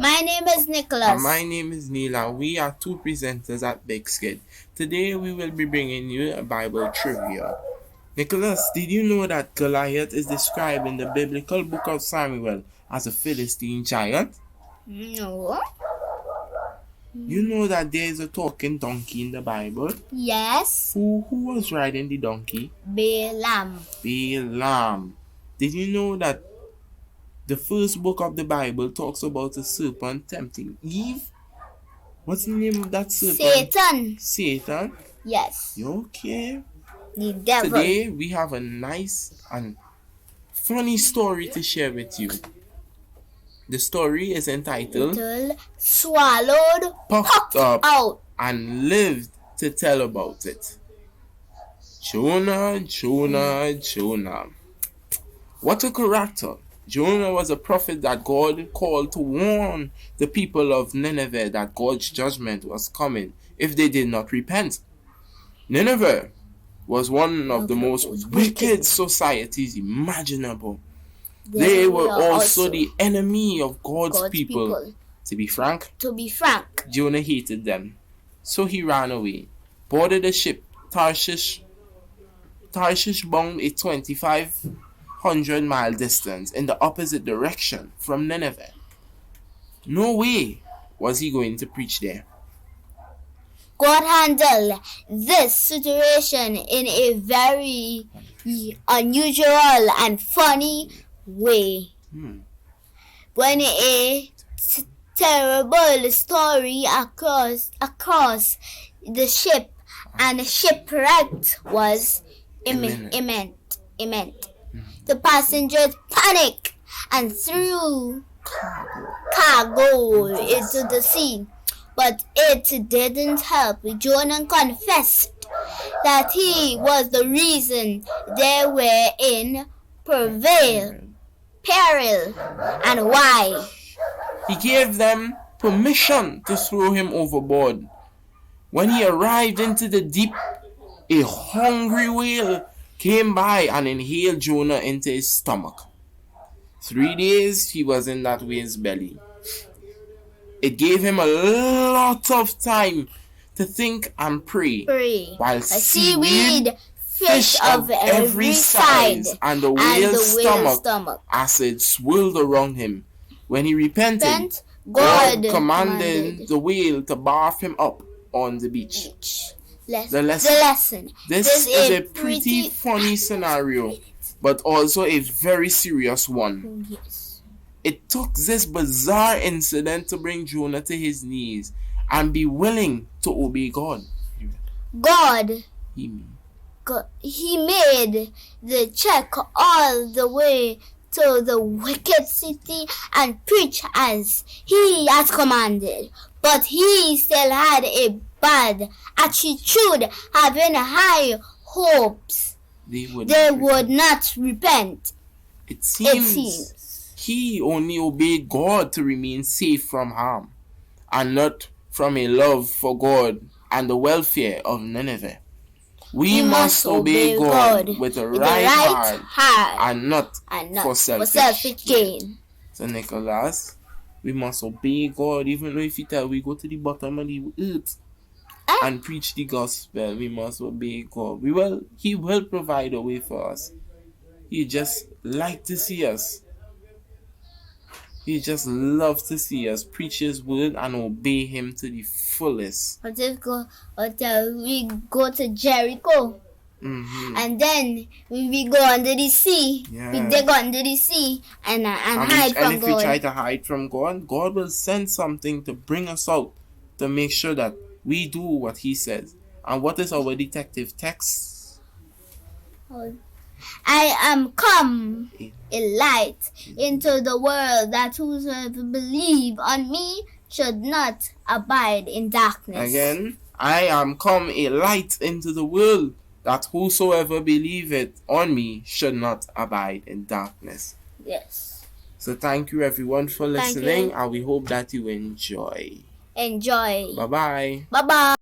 My name is Nicholas. And my name is Neil. We are two presenters at Brixkidz. Today we will be bringing you a Bible trivia. Nicholas, did you know that Goliath is described in the biblical book of Samuel as a Philistine giant? No. You know that there is a talking donkey in the Bible? Yes. Who was riding the donkey? Balaam. Balaam. Did you know that the first book of the Bible talks about a serpent tempting Eve? What's the name of that serpent? Satan. Satan? Yes. You okay? The devil. Today we have a nice and funny story to share with you. The story is entitled Swallowed, Puffed Up, Out, and Lived to Tell About It. Jonah, Jonah, Jonah. What a character. Jonah was a prophet that God called to warn the people of Nineveh that God's judgment was coming if they did not repent. Nineveh was one of the most wicked societies imaginable. They were also the enemy of God's people. To be frank, Jonah hated them. So he ran away, boarded a ship, Tarshish bound a 2,500-mile distance in the opposite direction from Nineveh. No way was he going to preach there. God handled this situation in a very unusual and funny way. When a terrible story across the ship and shipwreck was imminent. The passengers panicked and threw cargo into the sea. But it didn't help. Jonah confessed that he was the reason they were in peril, and why. He gave them permission to throw him overboard. When he arrived into the deep, a hungry whale came by and inhaled Jonah into his stomach. 3 days he was in that whale's belly. It gave him a lot of time to think and pray. While seaweed, fish of every size, and the whale's stomach acid swirled around him. When he repented, God commanded the whale to bath him up on the beach. The lesson. This is a pretty funny scenario, but also a very serious one. It took this bizarre incident to bring Jonah to his knees and be willing to obey God. He made the trek all the way to the wicked city and preached as he had commanded. But he still had a bad attitude, having high hopes they would not repent. It seems he only obeyed God to remain safe from harm, and not from a love for God and the welfare of Nineveh. We must obey God with a right heart and not for selfish gain. So Nicholas, we must obey God even though if he tell we go to the bottom of the earth and preach the gospel, we must obey God. He will provide a way for us. He just like to see us. He just loves to see us preach His word and obey Him to the fullest. We go to Jericho, and then we go under the sea. We dig under the sea and hide from God. And if we try to hide from God, God will send something to bring us out to make sure that we do what He says. And what is our detective text? I am come a light into the world, that whosoever believe on me should not abide in darkness. Again, I am come a light into the world, that whosoever believeth on me should not abide in darkness. Yes. So thank you everyone for listening, and we hope that you enjoy. Bye-bye. Bye-bye.